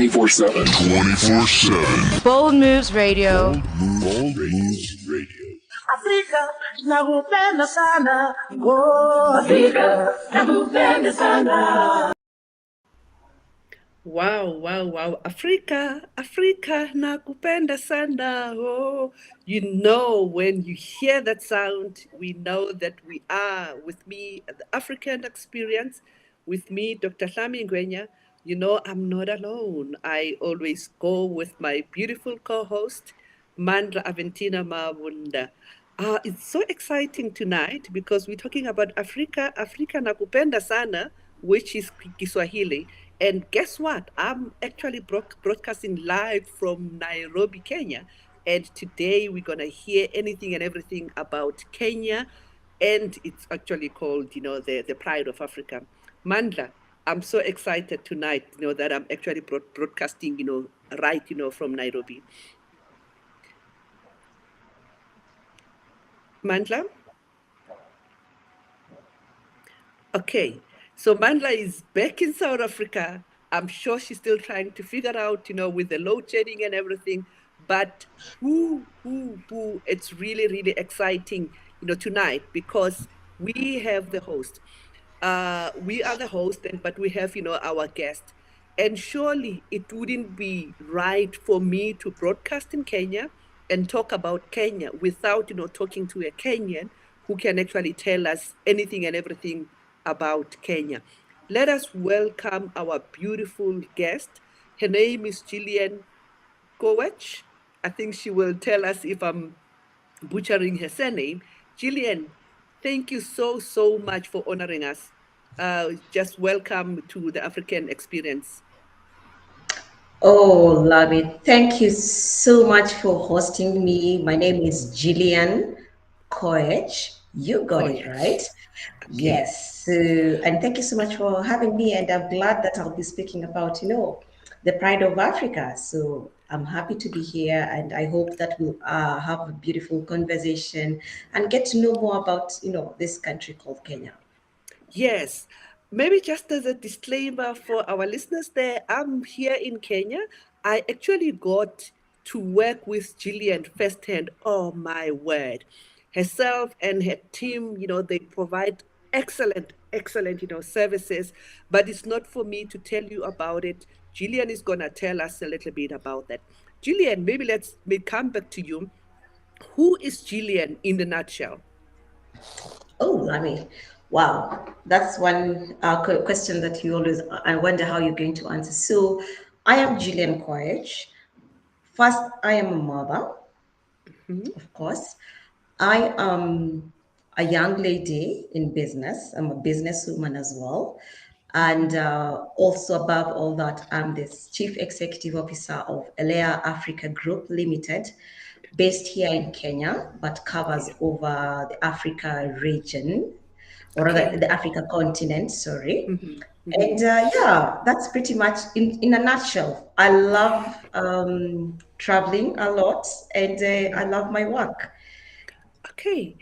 24/7. 24/7. Bold Moves Radio. Bold Moves Radio. Afrika nakupenda sana. Oh, Afrika nakupenda sana. Wow. Africa nakupenda sana. Oh, when you hear that sound, we know that we are with me at the African Experience, with me, Dr. HLAMI Ngwenya. I'm not alone. I always go with my beautiful co-host, Mandla Aventina Mawunda. It's so exciting tonight because we're talking about Africa nakupenda sana, which is Kiswahili. And guess what? I'm actually broadcasting live from Nairobi, Kenya. And today we're going to hear anything and everything about Kenya. And it's actually called, the Pride of Africa. Mandla, I'm so excited tonight, that I'm actually broadcasting, right, from Nairobi. Mandla? Okay. So Mandla is back in South Africa. I'm sure she's still trying to figure out, with the load shedding and everything. But it's really, really exciting, tonight because we have the host. We are the host, but we have, our guest. And surely it wouldn't be right for me to broadcast in Kenya and talk about Kenya without, talking to a Kenyan who can actually tell us anything and everything about Kenya. Let us welcome our beautiful guest. Her name is Gillian Kowach. I think she will tell us if I'm butchering her surname. Gillian, thank you so much for honoring us. Just welcome to the African Experience. Oh, Labi, thank you so much for hosting me. My name is Gillian Kowach. You got it right. Okay. Yes. And thank you so much for having me. And I'm glad that I'll be speaking about, the Pride of Africa. So I'm happy to be here. And I hope that we'll have a beautiful conversation and get to know more about, this country called Kenya. Yes. Maybe just as a disclaimer for our listeners there, I'm here in Kenya. I actually got to work with Gillian firsthand. Oh, my word. Herself and her team, they provide excellent, services, but it's not for me to tell you about it. Gillian is going to tell us a little bit about that. Gillian, maybe let's come back to you. Who is Gillian in the nutshell? Oh, wow, that's one question that you always, I wonder how you're going to answer. So I am Gillian Kowach. First, I am a mother, of course. I am a young lady in business. I'm a businesswoman as well. And also above all that, I'm the Chief Executive Officer of Elea Africa Group Limited, based here in Kenya, but covers over the Africa region, or rather the Africa continent, sorry. And that's pretty much in a nutshell. I love traveling a lot, and I love my work. Okay,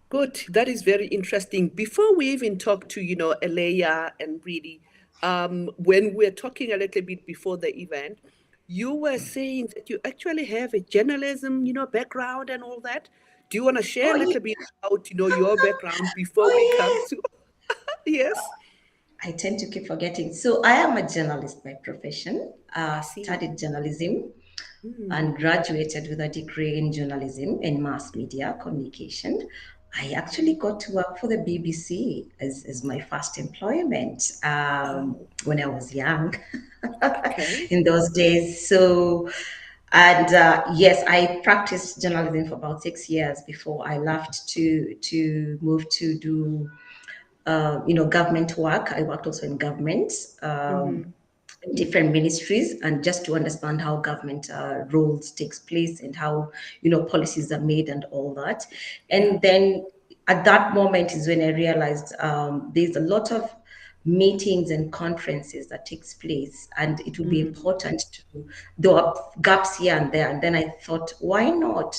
good. That is very interesting. Before we even talk to, Elea and really, when we're talking a little bit before the event, you were saying that you actually have a journalism, background and all that. Do you want to share a little bit about, your background before we come to, yes? I tend to keep forgetting. So I am a journalist by profession. Studied journalism and graduated with a degree in journalism and mass media communication. I actually got to work for the BBC as my first employment when I was young in those days. So, and yes, I practiced journalism for about 6 years before I left to move to do government work. I worked also in government, different ministries, and just to understand how government roles takes place and how, policies are made and all that. And then at that moment is when I realized there's a lot of meetings and conferences that takes place, and it would be important to, there are gaps here and there. And then I thought, why not,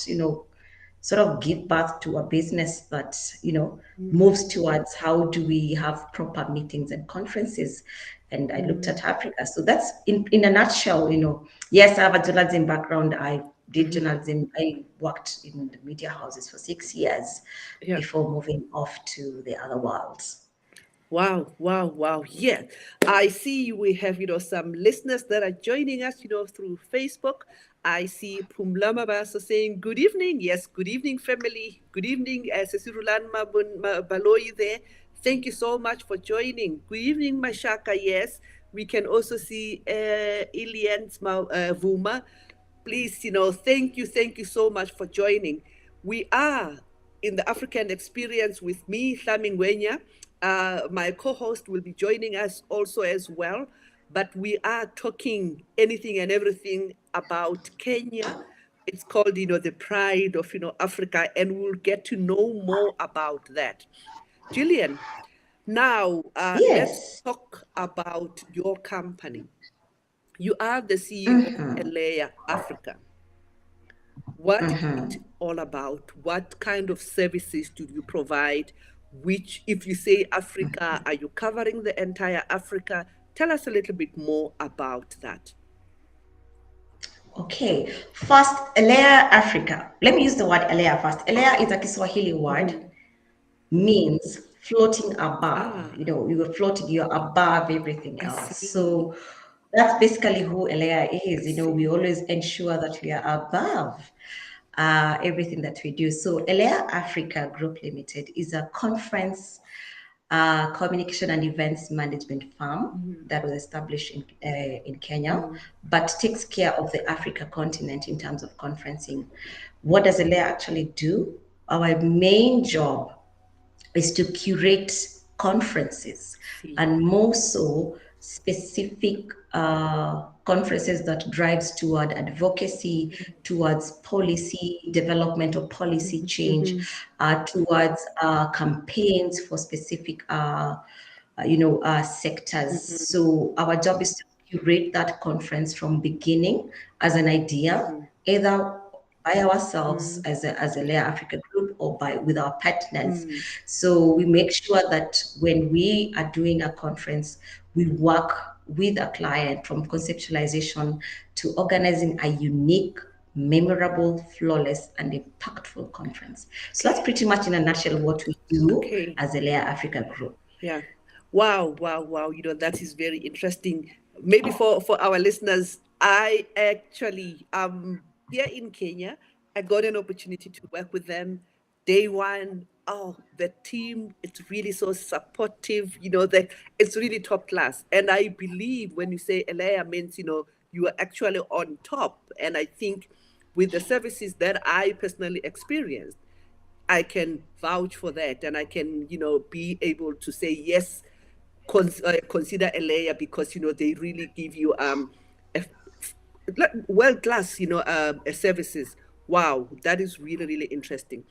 sort of give birth to a business that moves towards how do we have proper meetings and conferences. and I looked at Africa. So that's in a nutshell, yes, I have a journalism background. I did journalism. I worked in the media houses for 6 years before moving off to the other worlds. Wow, wow, wow. Yeah. I see we have, some listeners that are joining us, through Facebook. I see Pumlama Baso saying, good evening. Yes, good evening, family. Good evening, Sesirulan Baloyi there. Thank you so much for joining. Good evening, Mashaka. Yes. We can also see Ilian Vuma. Please, thank you so much for joining. We are in the African Experience with me, HLAMI Ngwenya. My co-host will be joining us also as well, but we are talking anything and everything about Kenya. It's called, the pride of, Africa, and we'll get to know more about that. Gillian, now let's Yes. talk about your company. You are the CEO of Alea Africa. What is it all about? What kind of services do you provide? Which, if you say Africa, are you covering the entire Africa? Tell us a little bit more about that. Okay, first, Elea Africa. Let me use the word Elea first. Elea is a Kiswahili word, means floating above. You were floating, you're above everything I else. see. So that's basically who Elea is. We always ensure that we are above everything that we do. So Elea Africa Group Limited is a conference communication and events management firm that was established in Kenya, but takes care of the Africa continent in terms of conferencing. What does Elea actually do? Our main job is to curate conferences, and more so specific conferences that drives toward advocacy, towards policy development or policy change, towards campaigns for specific sectors. So our job is to curate that conference from beginning as an idea, either by ourselves as a Lea Africa group or with our partners. So we make sure that when we are doing a conference, we work with a client from conceptualization to organizing a unique, memorable, flawless, and impactful conference. So that's pretty much in a nutshell what we do as a Lea Africa group. Yeah. Wow, wow, wow. That is very interesting. Maybe for our listeners, I actually here in Kenya. I got an opportunity to work with them day one. Oh, the team, it's really so supportive, that it's really top class. And I believe when you say Elea means, you are actually on top. And I think with the services that I personally experienced, I can vouch for that, and I can, be able to say yes, consider Elea because they really give you world class, services. Wow, that is really really interesting.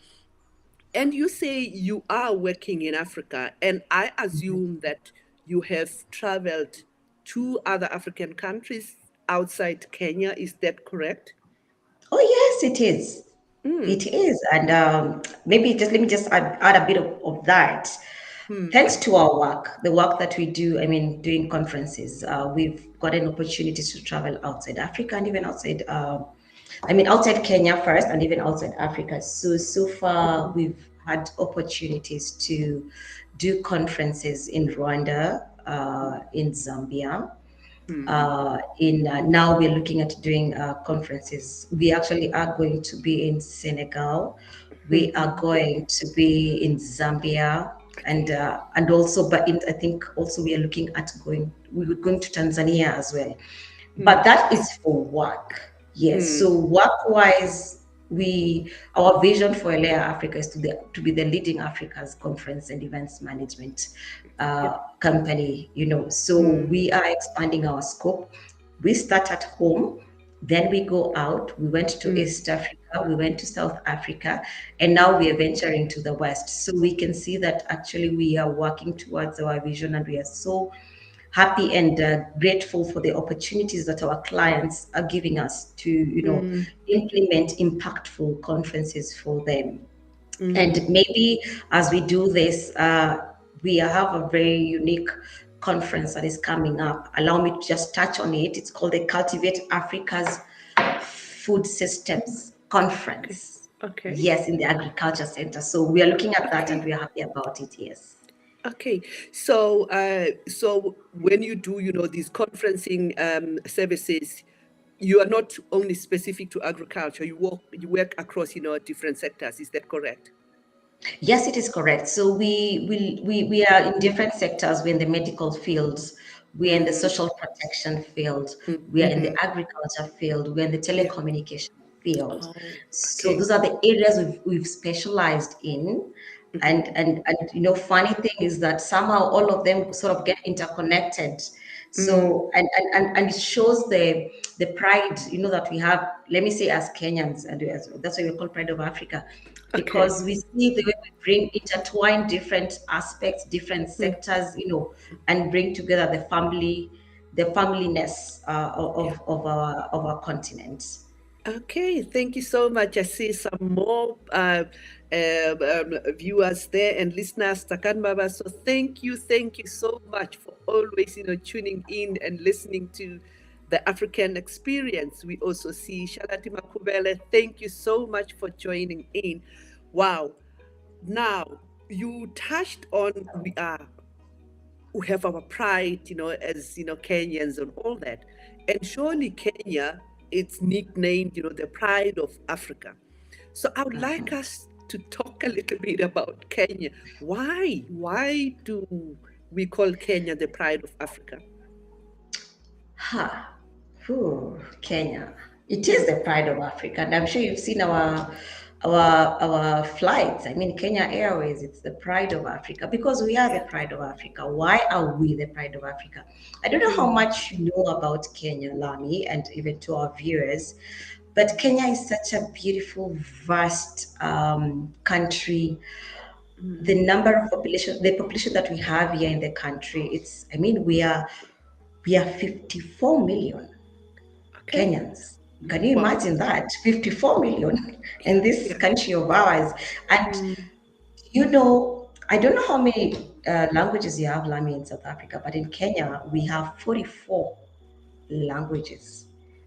And you say you are working in Africa, and I assume that you have traveled to other African countries outside Kenya. Is that correct? Oh, yes, it is. It is. And maybe let me just add a bit of that. Thanks to our work, the work that we do, doing conferences, we've got an opportunity to travel outside Africa and even outside, outside Kenya first and even outside Africa. So far, we've had opportunities to do conferences in Rwanda, in Zambia. Now we're looking at doing conferences. We actually are going to be in Senegal. We are going to be in Zambia, and also, but I think also we are looking at we were going to Tanzania as well. But that is for work. Yes. So work-wise, our vision for Elea Africa is to be the leading Africa's conference and events management company. So we are expanding our scope. We start at home, then we go out. We went to East Africa, we went to South Africa, and now we are venturing to the West. So we can see that actually we are working towards our vision, and we are so happy and grateful for the opportunities that our clients are giving us to, implement impactful conferences for them. And maybe as we do this, we have a very unique conference that is coming up. Allow me to just touch on it. It's called the Cultivate Africa's Food Systems Conference. Okay. Yes, in the Agriculture Center. So we are looking at that, and we are happy about it. Yes. Okay, so so when you do, these conferencing services, you are not only specific to agriculture. You work across, different sectors. Is that correct? Yes, it is correct. So we are in different sectors. We're in the medical fields. We're in the social protection field. We are in the agriculture field. We're in the telecommunication field. Oh, So okay. those are the areas we've specialized in. And funny thing is that somehow all of them sort of get interconnected. So and it shows the pride, that we have, let me say, as Kenyans, and that's why we call Pride of Africa, because we see the way we bring intertwine different aspects, different sectors, and bring together the familyness of our continent. Okay, thank you so much. I see some more viewers there and listeners, Takan Baba. So thank you so much for always, tuning in and listening to the African experience. We also see Shalati Makubele. Thank you so much for joining in. Wow. Now, you touched on we have our pride, as Kenyans and all that. And surely Kenya, it's nicknamed, the pride of Africa. So I would like us to talk a little bit about Kenya. Why? Why do we call Kenya the pride of Africa? Kenya. It is the pride of Africa, and I'm sure you've seen our flights. I mean, Kenya Airways, it's the pride of Africa because we are the pride of Africa. Why are we the pride of Africa? I don't know how much you know about Kenya, Lami, and even to our viewers, but Kenya is such a beautiful, vast country. The number of the population that we have here in the country, we are 54 million Kenyans. Can you imagine that? 54 million in this country of ours. And, I don't know how many languages you have, Lami, in South Africa, but in Kenya, we have 44 languages.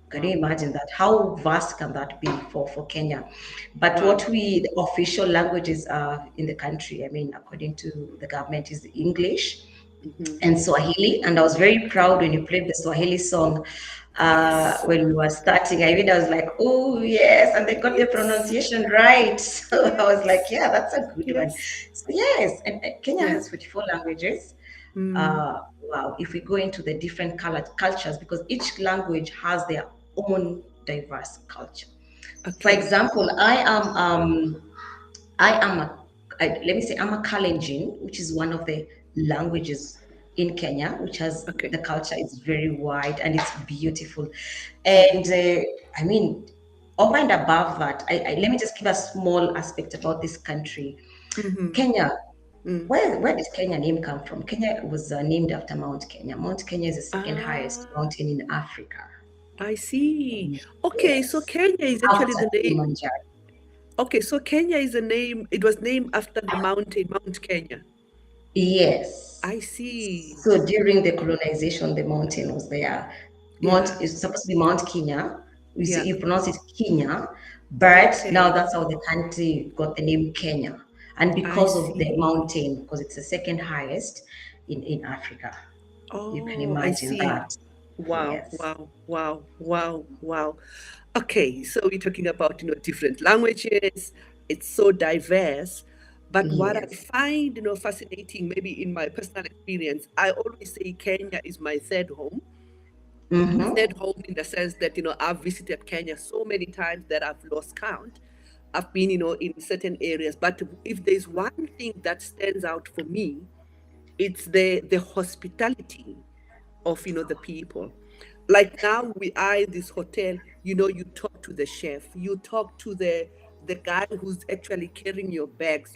Can you imagine that? How vast can that be for Kenya? But the official languages are in the country, according to the government, is English and Swahili. And I was very proud when you played the Swahili song. When we were starting, I was like, oh yes, and they got the pronunciation right. So I was like, yeah, that's a good one. So yes, and Kenya has 44 languages. Wow, if we go into the different cultures, because each language has their own diverse culture. For example, I'm a Kalenjin, which is one of the languages in Kenya, which has the culture is very wide and it's beautiful. And over and above that, let me just give a small aspect about this country. Kenya, where did Kenya name come from? Kenya was named after Mount Kenya. Mount Kenya is the second highest mountain in Africa. I see. Okay, so Kenya is actually the name. Okay, so Kenya is a name. It was named after the mountain, Mount Kenya. Yes. I see. So during the colonization, the mountain was there. It's supposed to be Mount Kenya. You pronounce it Kenya, but now that's how the country got the name Kenya. And because of the mountain, because it's the second highest in Africa. You can imagine that. Wow, yes. wow. Okay, so we're talking about, different languages. It's so diverse. But what I find, fascinating, maybe in my personal experience, I always say Kenya is my third home. Third home in the sense that, I've visited Kenya so many times that I've lost count. I've been, in certain areas. But if there's one thing that stands out for me, it's the hospitality of, the people. Like now we are in this hotel, you talk to the chef, you talk to the guy who's actually carrying your bags.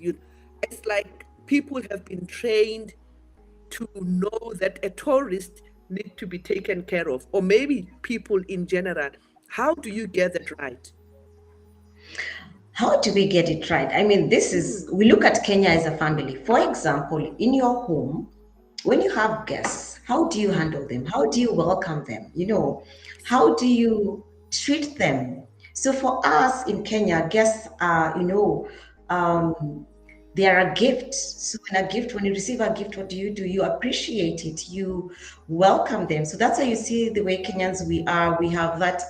It's like people have been trained to know that a tourist needs to be taken care of, or maybe people in general. How do you get that right? How do we get it right? We look at Kenya as a family. For example, in your home, when you have guests, how do you handle them? How do you welcome them? How do you treat them? So for us in Kenya, guests are, they are a gift. So when you receive a gift, what do? You appreciate it. You welcome them. So that's why you see the way Kenyans we are. We have that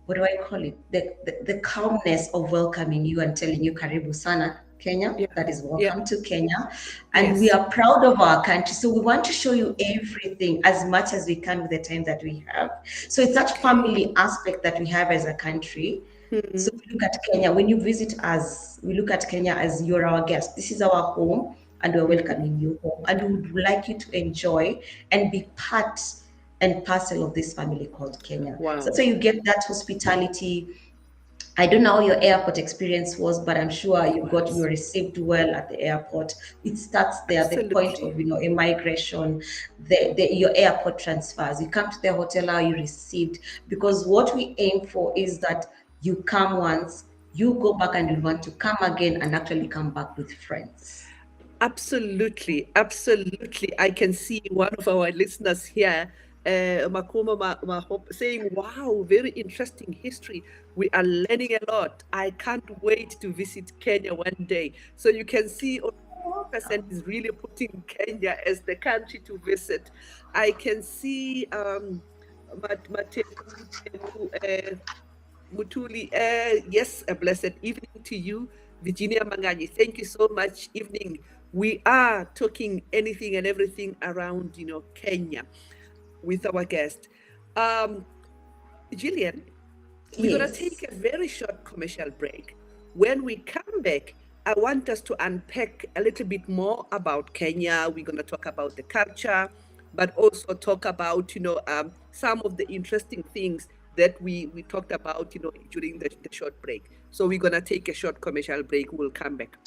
what do I call it? The calmness of welcoming you and telling you Karibu Sana, Kenya. Yeah. That is welcome Yeah. to Kenya. And we Yes. are proud of our country. So we want to show you everything as much as we can with the time that we have. So it's that family aspect that we have as a country. So we look at Kenya, when you visit us, we look at Kenya as you're our guest. This is our home and we're welcoming you home. And we would like you to enjoy and be part and parcel of this family called Kenya. Wow. So you get that hospitality. I don't know how your airport experience was, but I'm sure you were received well at the airport. It starts there, the point of immigration, your airport transfers. You come to the hotel, how you received, because what we aim for is that you come once, you go back and you want to come again and actually come back with friends. Absolutely, absolutely. I can see one of our listeners here, Makoma saying, wow, very interesting history. We are learning a lot. I can't wait to visit Kenya one day. So you can see 4% is really putting Kenya as the country to visit. I can see Mutuli, yes, a blessed evening to you. Virginia Manganyi, thank you so much. Evening. We are talking anything and everything around, Kenya with our guest. Gillian, we're going to take a very short commercial break. When we come back, I want us to unpack a little bit more about Kenya. We're going to talk about the culture, but also talk about, some of the interesting things that we talked about, during the short break. So we're going to take a short commercial break. We'll come back.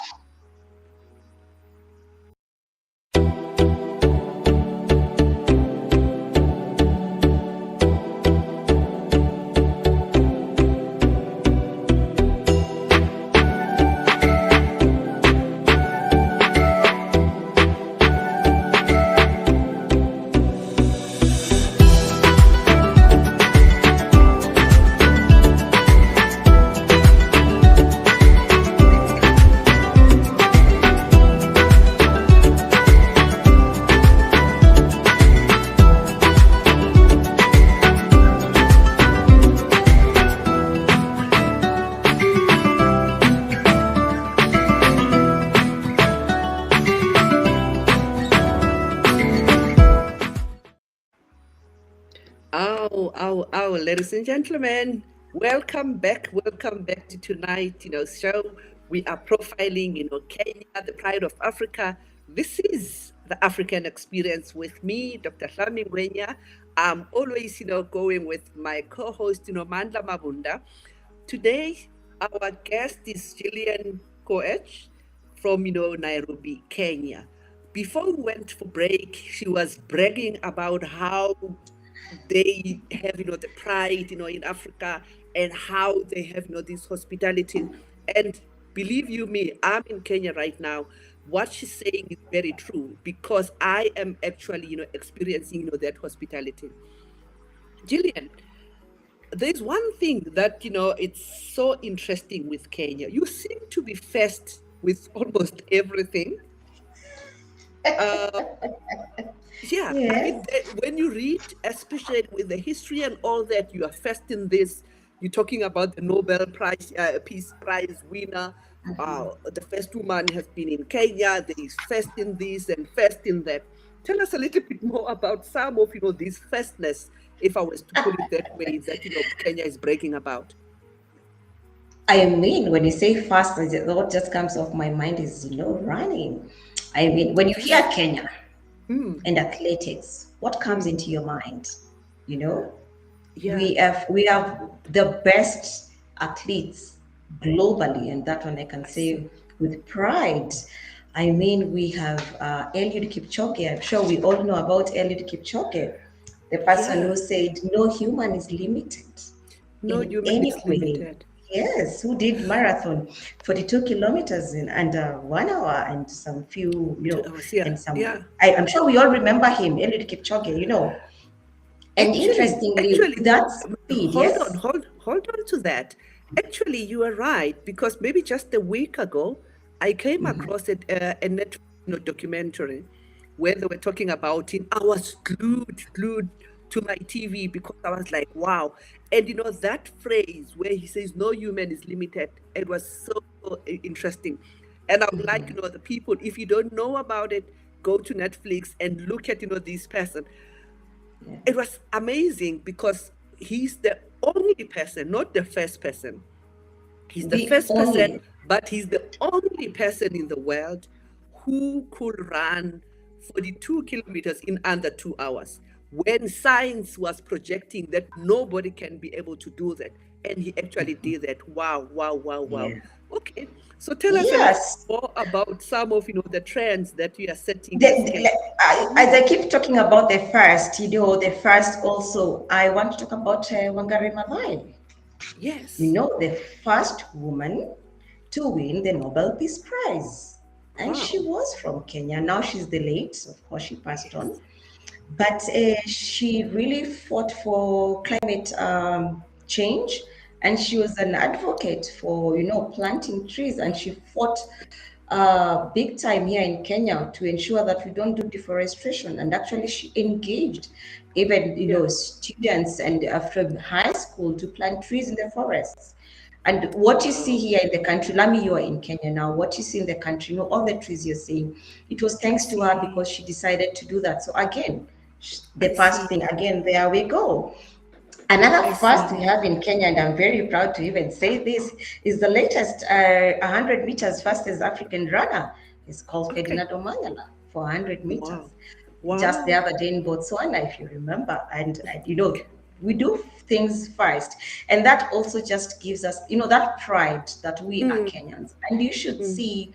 Ladies and gentlemen, welcome back to tonight, show. We are profiling, Kenya, the pride of Africa. This is the African Experience with me, Dr. HLAMI Ngwenya. I'm always, going with my co-host, Mandla Mabunda. Today, our guest is Gillian Koech from, Nairobi, Kenya. Before we went for break, she was bragging about how they have, the pride, in Africa, and how they have, this hospitality. And believe you me, I'm in Kenya right now. What she's saying is very true, because I am actually, experiencing, that hospitality. Gillian, there's one thing that, it's so interesting with Kenya. You seem to be faced with almost everything. Yeah, yes. When you read, especially with the history and all that, you are first in this. You're talking about the Nobel Prize, Peace Prize winner. The first woman has been in Kenya. There is first in this and first in that. Tell us a little bit more about some of, this firstness, if I was to put it that way, that, Kenya is breaking about. I mean, when you say fast, what just comes off my mind is, running. I mean, when you hear Kenya, and athletics, what comes into your mind? Yeah. We have the best athletes globally, and that one I can say with pride. I mean, we have Eliud Kipchoge. I'm sure we all know about Eliud Kipchoge, the person who said no human is limited. No human is limited. Yes, who did marathon, 42 kilometers in under 1 hour and some few, 2 hours, yeah, and some. yeah. I'm sure we all remember him, Eliud Kipchoge. And interestingly, Actually, with that speed, hold on, yes. hold on to that. Actually, you are right because maybe just a week ago, I came across a Netflix, documentary where they were talking about him. I was glued to my TV because I was like, wow. And that phrase where he says, "No human is limited." It was so interesting. And I would like, the people, if you don't know about it, go to Netflix and look at, this person. Yeah. It was amazing because he's the only person, not the first person. He's the The first person, only, but he's the only person in the world who could run 42 kilometers in under 2 hours. When science was projecting that nobody can be able to do that, and he actually did that. Wow, wow, wow, wow. yeah. Okay, so tell us a little Yes. more about some of the trends that you are setting The, as Kenya. as I keep talking about the first also, I want to talk about Wangari Maathai. Yes. The first woman to win the Nobel Peace Prize. And she Wow. was from Kenya. Now she's the late, of course, she passed on. Yes. But she really fought for climate change, and she was an advocate for planting trees, and she fought big time here in Kenya to ensure that we don't do deforestation. And actually, she engaged even Yeah. students and from high school to plant trees in the forests. And what you see Wow. here in the country, Lami, you are in Kenya now. What you see in the country, all the trees you're seeing, it was I thanks to her see. because she decided to do that. So again, the I first thing, see. again, there we go. Another I first we see. have in Kenya, and I'm very proud to even say this, is the latest 100 meters fastest African runner. It's called Okay. Ferdinand Omanyala for 100 Wow. meters. Just the Wow. other day in Botswana, if you remember. And we do things first. And that also just gives us, that pride that we are Mm, Kenyans. And you should mm. see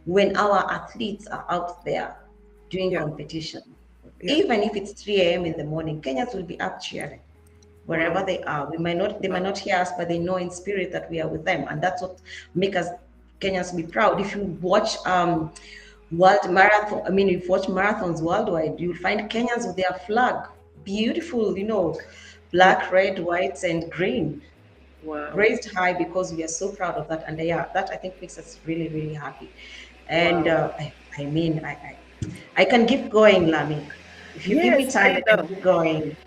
when our athletes are out there doing Yeah. competition, Yeah. even if it's 3 a.m. in the morning, Kenyans will be up cheering wherever Wow. they are. They might Wow. not hear us, but they know in spirit that we are with them. And that's what make us Kenyans be proud. If you watch world marathon, I mean, if you watch marathons worldwide, you'll find Kenyans with their flag, beautiful, Yeah. black, red, white, and green, Wow. raised high because we are so proud of that. And yeah, that I think makes us really, really happy. And Wow. I mean, I can keep going, Lami. If you give me Yes, time, I I can know. keep going.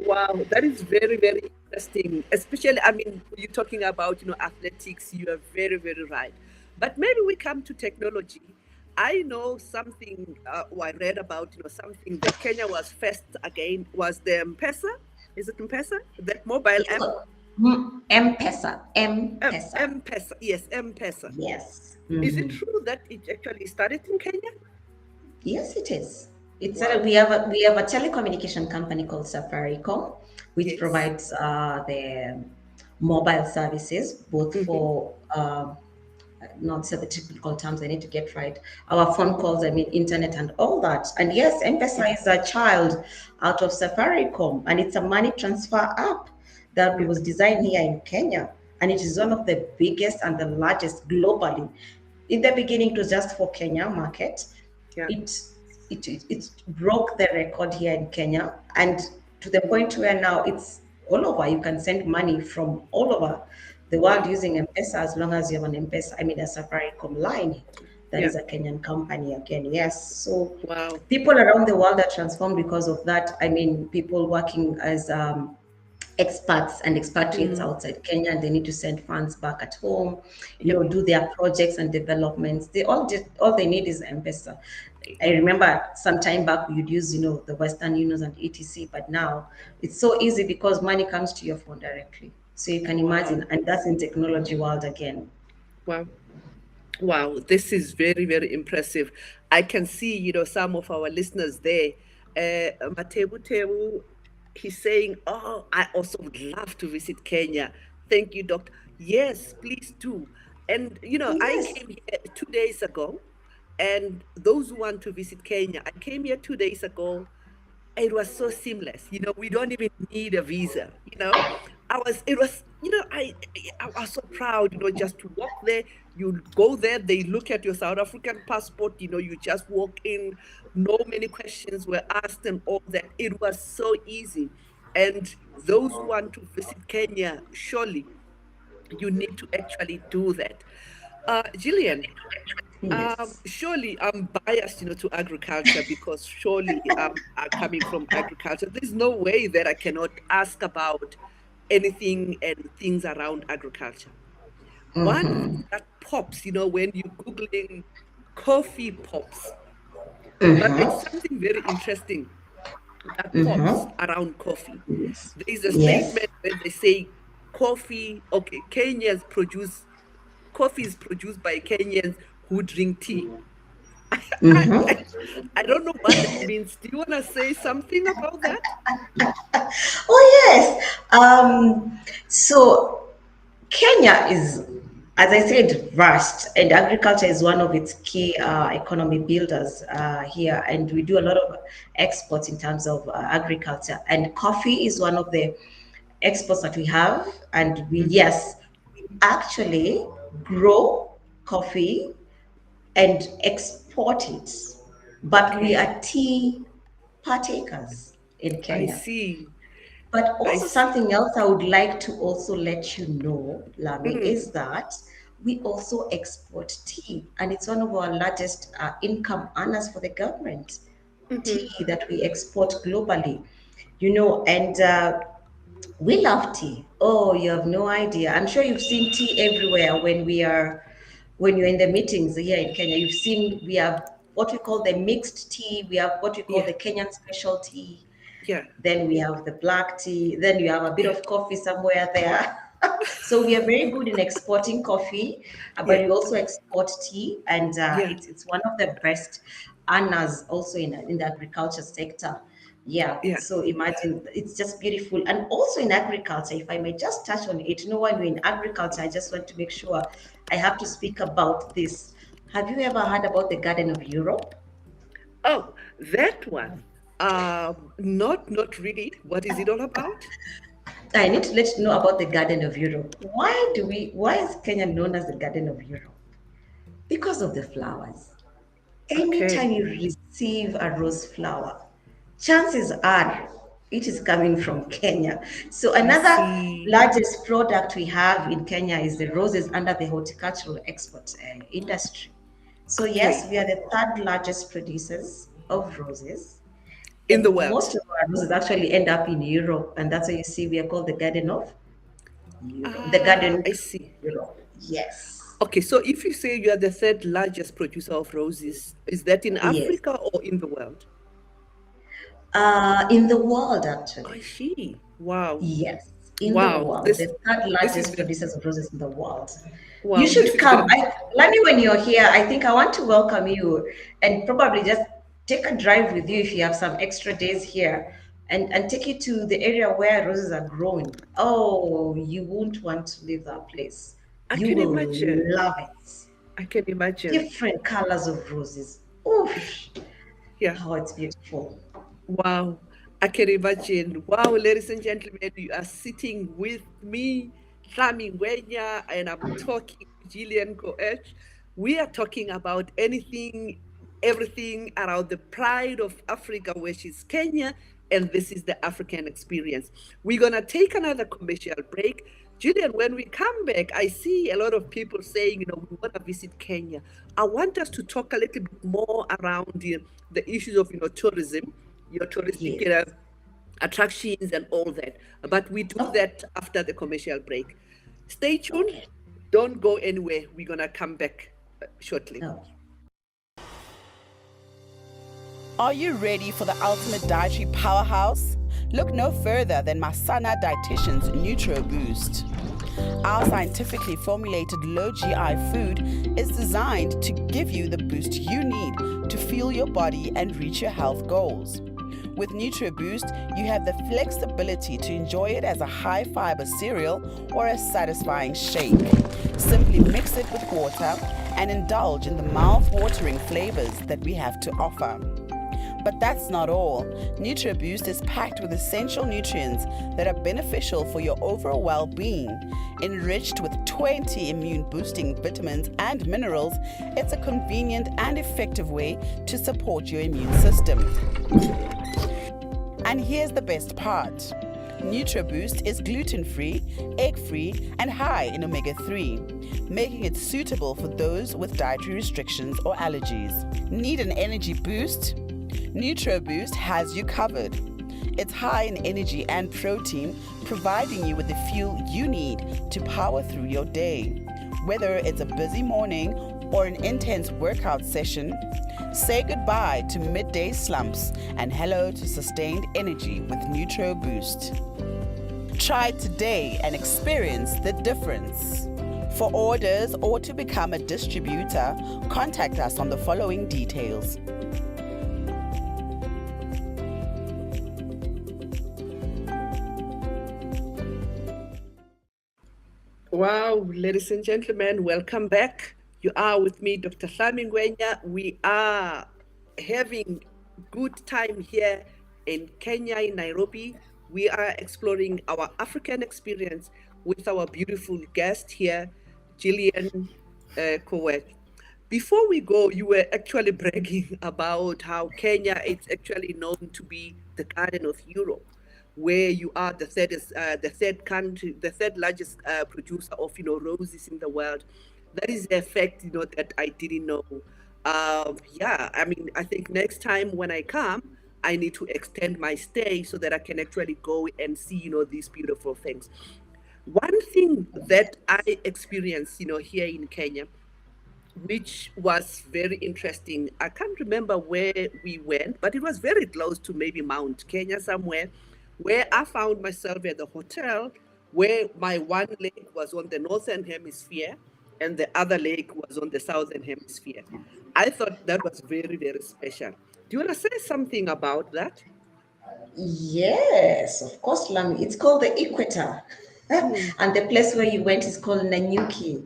Wow, that is very, very interesting. Especially, I mean, you're talking about, athletics, you are very, very right. But maybe we come to technology. I know something, or I read about, something that Kenya was first again, was the M-Pesa. Is it M-Pesa? That mobile app? M-Pesa, M-Pesa. M-Pesa. Yes, M-Pesa. Yes. Is it Mhm. true that it actually started in Kenya? Yes, it is. Wow. We have a telecommunication company called Safaricom, which Yes. provides the mobile services both Mm-hmm. for not say the technical terms I need to get right. Our phone Mm-hmm. calls, I mean internet and all that. And yes, Yeah. M-Pesa is a child out of Safaricom, and it's a money transfer app that Yeah. was designed here in Kenya, and it is one of the biggest and the largest globally. In the beginning, it was just for Kenya market. Yeah. It broke the record here in Kenya, and to the point where now it's all over. You can send money from all over the world Wow. using M-Pesa as long as you have an M-Pesa, I mean a Safaricom line. That Yeah. is a Kenyan company again. Yes. So Wow. people around the world are transformed because of that. I mean, people working as expats and expatriates Mm. outside Kenya, and they need to send funds back at home, Yeah. do their projects and developments. All they need is M-Pesa. I remember some time back you'd use, the Western Unions and etc. But now it's so easy because money comes to your phone directly. So you can imagine, Wow. and that's in technology world again. Wow. Wow. This is very, very impressive. I can see, some of our listeners there. Matebu Tebu, he's saying, "Oh, I also would love to visit Kenya. Thank you, Doctor. Yes, please do." And, I Yes. came here 2 days ago. And those who want to visit Kenya, I came here 2 days ago. It was so seamless. We don't even need a visa. It was I was so proud, just to walk there. You go there, they look at your South African passport, you just walk in, no many questions were asked and all that. It was so easy. And those who want to visit Kenya, surely you need to actually do that. Gillian, Yes. surely I'm biased, to agriculture because surely I'm coming from agriculture. There's no way that I cannot ask about anything and things around agriculture. One thing that pops, when you're Googling coffee pops, but it's something very interesting that pops around coffee. There is a Yes. statement where they say okay, coffee is produced by Kenyans who drink tea. I, I don't know what that means. Do you want to say something about that? Oh, yes. So Kenya is, as I said, vast, and agriculture is one of its key economy builders here. And we do a lot of exports in terms of agriculture. And coffee is one of the exports that we have. And yes, we actually grow coffee and export it. But we Okay, are tea partakers in I Kenya. see. But I also see. something else I would like to also let you know, Lami, is that we also export tea, and it's one of our largest income earners for the government. Tea that we export globally, and we love tea. Oh, you have no idea. I'm sure you've seen tea everywhere when you're in the meetings here in Kenya. You've seen we have what we call the mixed tea, we have what we call Yeah, the Kenyan special tea, yeah, then we have the black tea, then you have a bit yeah, of coffee somewhere there. So we are very good in exporting coffee, but yeah, we also export tea, and yeah, it's one of the best earners also in the agriculture sector. Yeah, yeah. so imagine it's just beautiful. And also in agriculture, if I may just touch on it, when you're in agriculture, I just want to make sure I have to speak about this. Have you ever heard about the Garden of Europe? Oh, that one. Not really. What is it all about? I need to let you know about the Garden of Europe. Why is Kenya known as the Garden of Europe? Because of the flowers. Anytime Okay, you receive a rose flower, chances are it is coming from Kenya. So I another see. largest product we have in Kenya is the roses under the horticultural export industry. So yes, Okay, we are the third largest producers of roses, in the and world. most of our roses actually end up in Europe, and that's why you see we are called the Garden of Europe. The Garden I of see. Europe. Yes. Okay, so if you say you are the third largest producer of roses, is that in Yes. Africa or in the world? In the world, actually. I see. Wow. Yes, in the Wow. world, This the third this is largest very producers of roses in the world. You wow. This should is come. very Lani, when you're here, I think I want to welcome you and probably just take a drive with you if you have some extra days here, and take you to the area where roses are growing. Oh, you won't want to leave that place. I You can will imagine. love it. I can imagine. Different colors of roses. Oof, Yeah. oh, it's beautiful. Wow, I can imagine. Wow, ladies and gentlemen, you are sitting with me, Hlami Ngwenya, and I'm talking to Gillian Goetsch. We are talking about everything around the pride of Africa, which is Kenya, and this is the African experience. We're going to take another commercial break. Gillian, when we come back, I see a lot of people saying, we want to visit Kenya. I want us to talk a little bit more around the issues of, tourism, your touristic Yes. attractions and all that. But we do Oh, that after the commercial break. Stay tuned. okay. Don't go anywhere. We're going to come back shortly. Okay. Are you ready for the ultimate dietary powerhouse? Look no further than Masana Dietitian's Nutro Boost. Our scientifically formulated low GI food is designed to give you the boost you need to fuel your body and reach your health goals. With NutriBoost, you have the flexibility to enjoy it as a high-fiber cereal or a satisfying shake. Simply mix it with water and indulge in the mouth-watering flavors that we have to offer. But that's not all. NutriBoost is packed with essential nutrients that are beneficial for your overall well-being. Enriched with 20 immune-boosting vitamins and minerals, it's a convenient and effective way to support your immune system. And here's the best part. NutriBoost is gluten-free, egg-free, and high in omega-3, making it suitable for those with dietary restrictions or allergies. Need an energy boost? NutriBoost has you covered. It's high in energy and protein, providing you with the fuel you need to power through your day. Whether it's a busy morning or an intense workout session, say goodbye to midday slumps and hello to sustained energy with NutriBoost. Try it today and experience the difference. For orders or to become a distributor, contact us on the following details. Wow, ladies and gentlemen, welcome back. You are with me, Dr. HLAMI. We are having good time here in Kenya, in Nairobi. We are exploring our African experience with our beautiful guest here, Gillian Kowet. Before we go, you were actually bragging about how Kenya is actually known to be the Garden of Europe, where you are the third country, the third largest producer of roses in the world. That is the fact that I didn't know. I think next time when I come, I need to extend my stay so that I can actually go and see these beautiful things. One thing that I experienced here in Kenya, which was very interesting. I can't remember where we went, but it was very close to maybe Mount Kenya somewhere, where I found myself at the hotel where my one leg was on the northern hemisphere and the other leg was on the southern hemisphere. I thought that was very, very special. Do you want to say something about that? Yes, of course, Lami. It's called the Equator. And the place where you went is called Nanyuki.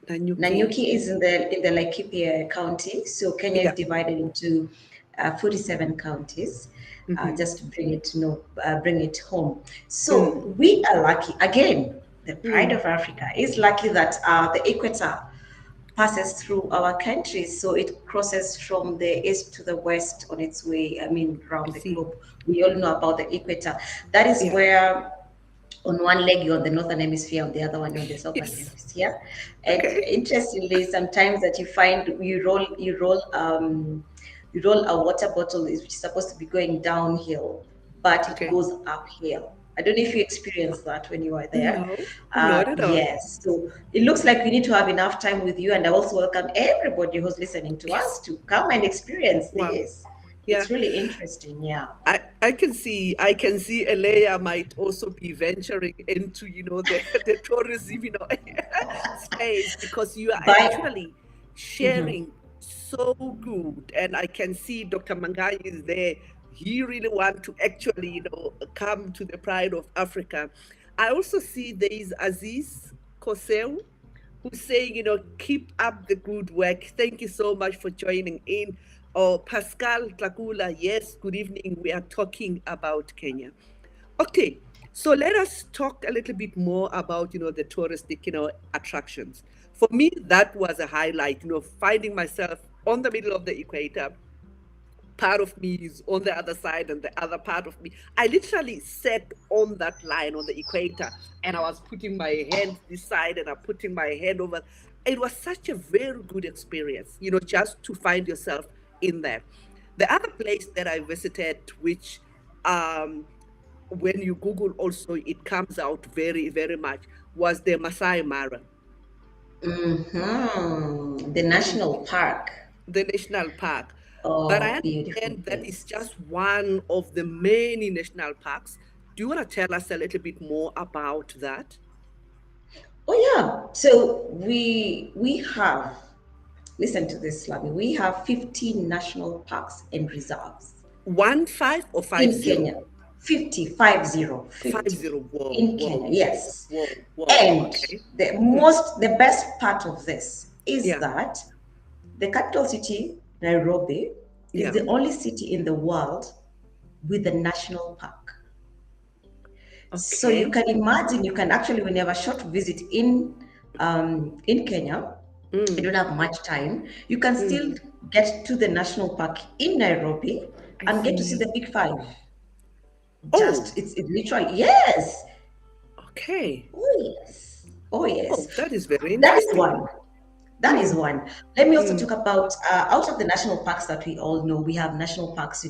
Nanyuki is in the Laikipia County. So Kenya is divided into 47 counties. Just to bring it home. So we are lucky. Again, the pride of Africa is lucky that the equator passes through our country. So it crosses from the east to the west on its way, around the globe. We all know about the equator. That is where on one leg you're on the northern hemisphere, on the other one you're on the southern hemisphere. And interestingly, sometimes that you find you roll a water bottle which is supposed to be going downhill, but it goes uphill. I don't know if you experienced that when you were there. No, not at all. Yes, so it looks like we need to have enough time with you, and I also welcome everybody who's listening to us to come and experience this. It's really interesting. I can see Alea might also be venturing into the tourism space, because you are actually sharing so good. And I can see Dr. Mangai is there. He really wants to actually come to the pride of Africa. I also see there is Aziz Koseu, who's saying keep up the good work. Thank you so much for joining in. Pascal Tlakula, yes, good evening. We are talking about Kenya. Okay, so let us talk a little bit more about the touristic attractions. For me, that was a highlight, finding myself on the middle of the equator. Part of me is on the other side and the other part of me. I literally sat on that line on the equator, and I was putting my hand this side and I'm putting my hand over. It was such a very good experience, just to find yourself in there. The other place that I visited, which when you Google also, it comes out very, very much, was the Masai Mara. The national park. The national park. But I understand that is just one of the many national parks. Do you want to tell us a little bit more about that? Oh yeah. So we have, listen to this, Lami. We have 15 national parks and reserves. 15 or 50? In Kenya. 50. Whoa, in Kenya, yes. Whoa, and the best part of this is that the capital city, Nairobi, It's the only city in the world with a national park. So you can imagine, you can actually, when you have a short visit in Kenya, you don't have much time, you can still get to the national park in Nairobi and get to see the Big Five. It's literally, yes. Okay. Oh, yes. Oh, yes. Oh, that is very That is interesting. one. That is one. Let me also talk about out of the national parks that we all know, we have national parks,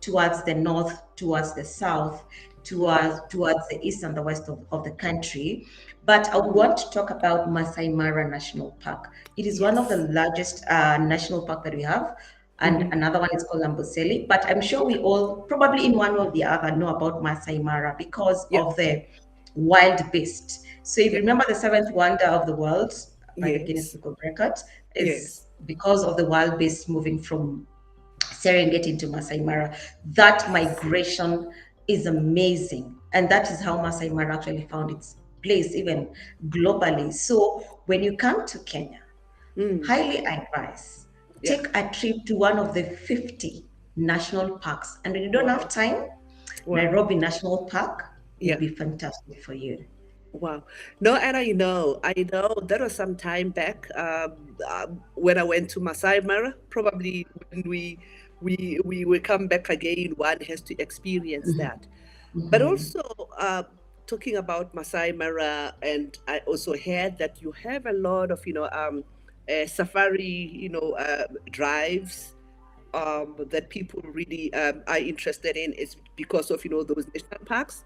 towards the north, towards the south, towards the east and the west of the country. But I want to talk about Masai Mara National Park. It is one of the largest national park that we have. And another one is called Amboseli. But I'm sure we all, probably in one or the other, know about Masai Mara because of the wild beast. So if you remember the seventh wonder of the world by the Guinness Book of Records, is because of the wild beast moving from Serengeti to Masai Mara. That migration is amazing. And that is how Masai Mara actually found its place, even globally. So when you come to Kenya, highly advise, take a trip to one of the 50 national parks. And when you don't have time, Nairobi National Park would be fantastic for you. Wow. No, and I know that was some time back when I went to Masai Mara. Probably when we will come back again, one has to experience that. But also talking about Masai Mara, and I also heard that you have a lot of safari drives that people really are interested in. Is because of those national parks.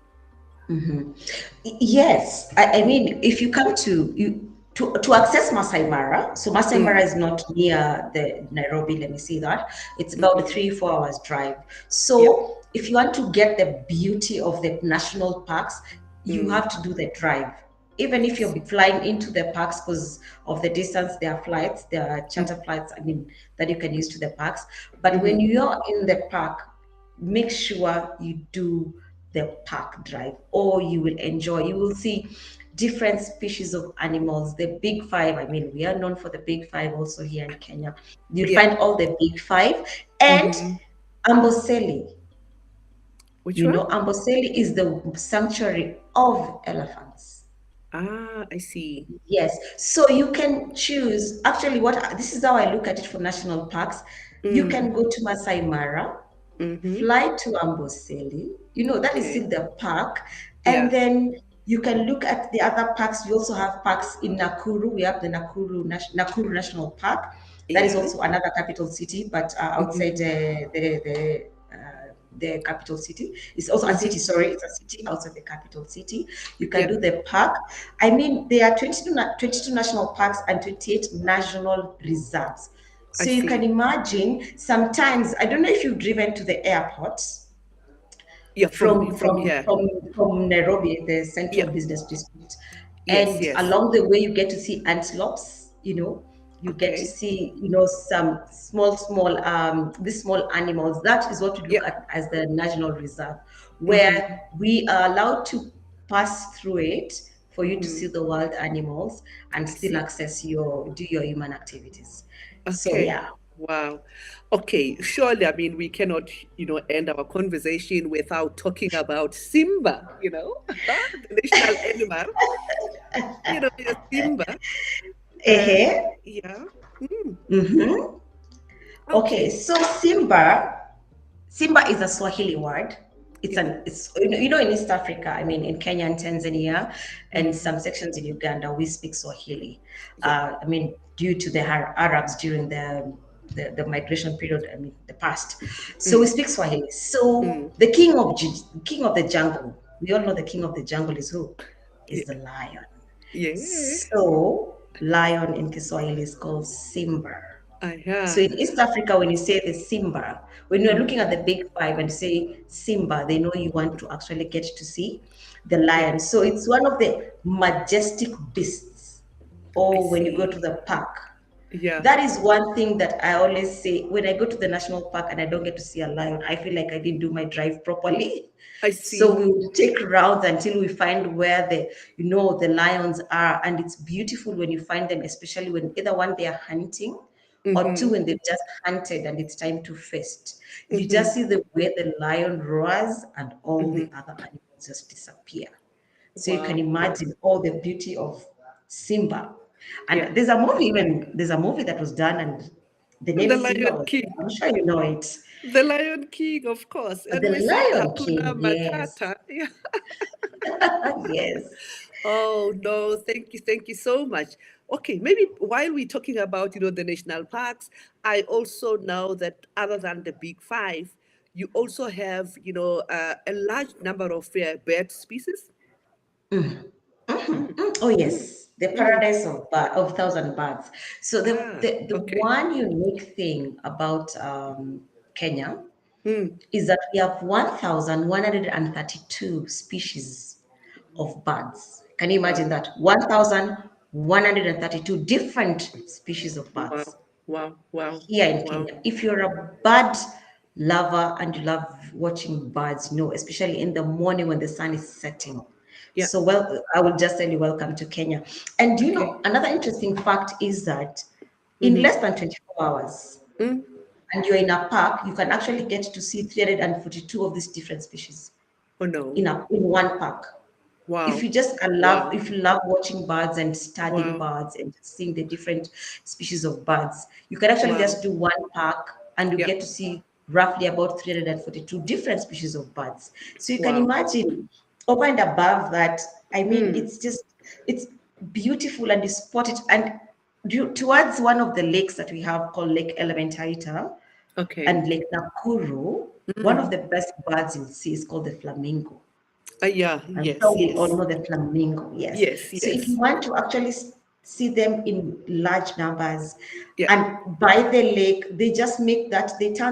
Yes, I mean, if you come to access Masai Mara, so Masai Mara is not near the Nairobi, let me see that. It's about a 3-4 hours drive. So if you want to get the beauty of the national parks, you have to do the drive. Even if you're flying into the parks because of the distance, there are charter flights, I mean, that you can use to the parks. But when you're in the park, make sure you do the park drive, or you will see different species of animals, the big five. I mean, we are known for the big five also here in Kenya. You'll find all the big five. And Amboseli, Which one? Amboseli is the sanctuary of elephants. I see. Yes, so you can choose. Actually, this is how I look at it for national parks. You can go to Masai Mara, fly to Amboseli. That is still the park, and then you can look at the other parks. We also have parks in Nakuru. We have the Nakuru National Park. That is also another capital city, but outside the capital city. It's also a city, sorry, it's a city outside the capital city. You can do the park. I mean, there are 22 national parks and 28 national reserves. So you can imagine, sometimes, I don't know if you've driven to the airport. From Nairobi, the central business district. And along the way, you get to see antelopes, you get to see, some small, these small animals. That is what we look at as the national reserve, where we are allowed to pass through it for you to see the wild animals and still do your human activities. So, yeah. Wow. Okay. Surely, I mean, we cannot, end our conversation without talking about Simba, the national animal. Simba. Okay, so Simba is a Swahili word. It's in East Africa, I mean, in Kenya and Tanzania and some sections in Uganda, we speak Swahili. I mean, due to the Arabs during the migration period, I mean, the past. So we speak Swahili. So the king of the jungle, we all know the king of the jungle is who? Is the lion. So lion in Kiswahili is called Simba. So in East Africa, when you say the Simba, when you're looking at the big five and say Simba, they know you want to actually get to see the lion. So it's one of the majestic beasts. Or when you go to the park. That is one thing that I always say when I go to the national park and I don't get to see a lion, I feel like I didn't do my drive properly. I see. So we will take rounds until we find where the lions are, and it's beautiful when you find them, especially when either one they are hunting or two when they've just hunted and it's time to feast. You just see the way the lion roars and all the other animals just disappear. So you can imagine all the beauty of Simba. And there's a movie that was done, and the name The Simba Lion was, King. I'm sure you know it. The Lion King, of course. And The we said Lion Hakuna King, yes. Matata. Yeah. Yes. Oh no, thank you so much. Okay, maybe while we're talking about the national parks, I also know that other than the big five, you also have a large number of bird species. Oh yes, the paradise of thousand birds. So the Okay. one unique thing about Kenya is that we have 1,132 species of birds. Can you imagine Wow, that? 1,132 different species of wow, birds wow, wow, here in wow. Kenya. If you're a bird lover and you love watching birds, especially in the morning when the sun is setting. Yeah. So, well, I will just tell you, welcome to Kenya. And Okay. another interesting fact is that in less than 24 hours, and you're in a park, you can actually get to see 342 of these different species Oh no. in one park. If Wow. you just love, Wow. if you love watching birds and studying Wow. birds and just seeing the different species of birds, you can actually Wow. just do one park and you Yeah. get to see roughly about 342 different species of birds. So you can Wow. imagine over and above that, I mean, it's beautiful and you spot it. And towards one of the lakes that we have called Lake Elementaita Okay. and Lake Nakuru, one of the best birds you'll see is called the flamingo. Yeah. I'm Yes. sure we all Yes. know the flamingo, yes. Yes. So if you Yes. want to actually see them in large numbers Yeah. and by the lake, they turn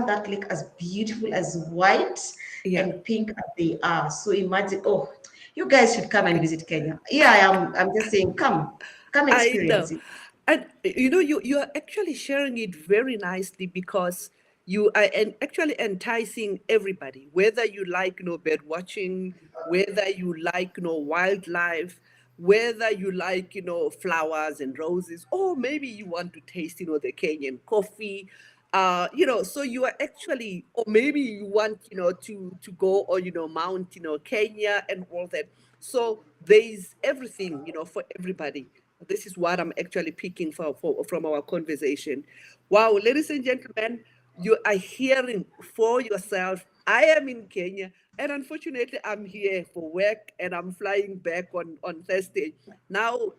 that lake as beautiful as white Yeah. and pink as they are. So imagine, oh, you guys should come and visit Kenya. Yeah, I'm just saying, come I know. experience it. And you are actually sharing it very nicely because you are actually enticing everybody, whether you like bird watching, whether you like wildlife, whether you like flowers and roses, or maybe you want to taste the Kenyan coffee. So you are actually, or maybe you want to go or mount Kenya and all that. So there's everything for everybody. This is what I'm actually picking from our conversation. Wow, ladies and gentlemen, you are hearing for yourself. I am in Kenya, and unfortunately, I'm here for work, and I'm flying back on Thursday. Now,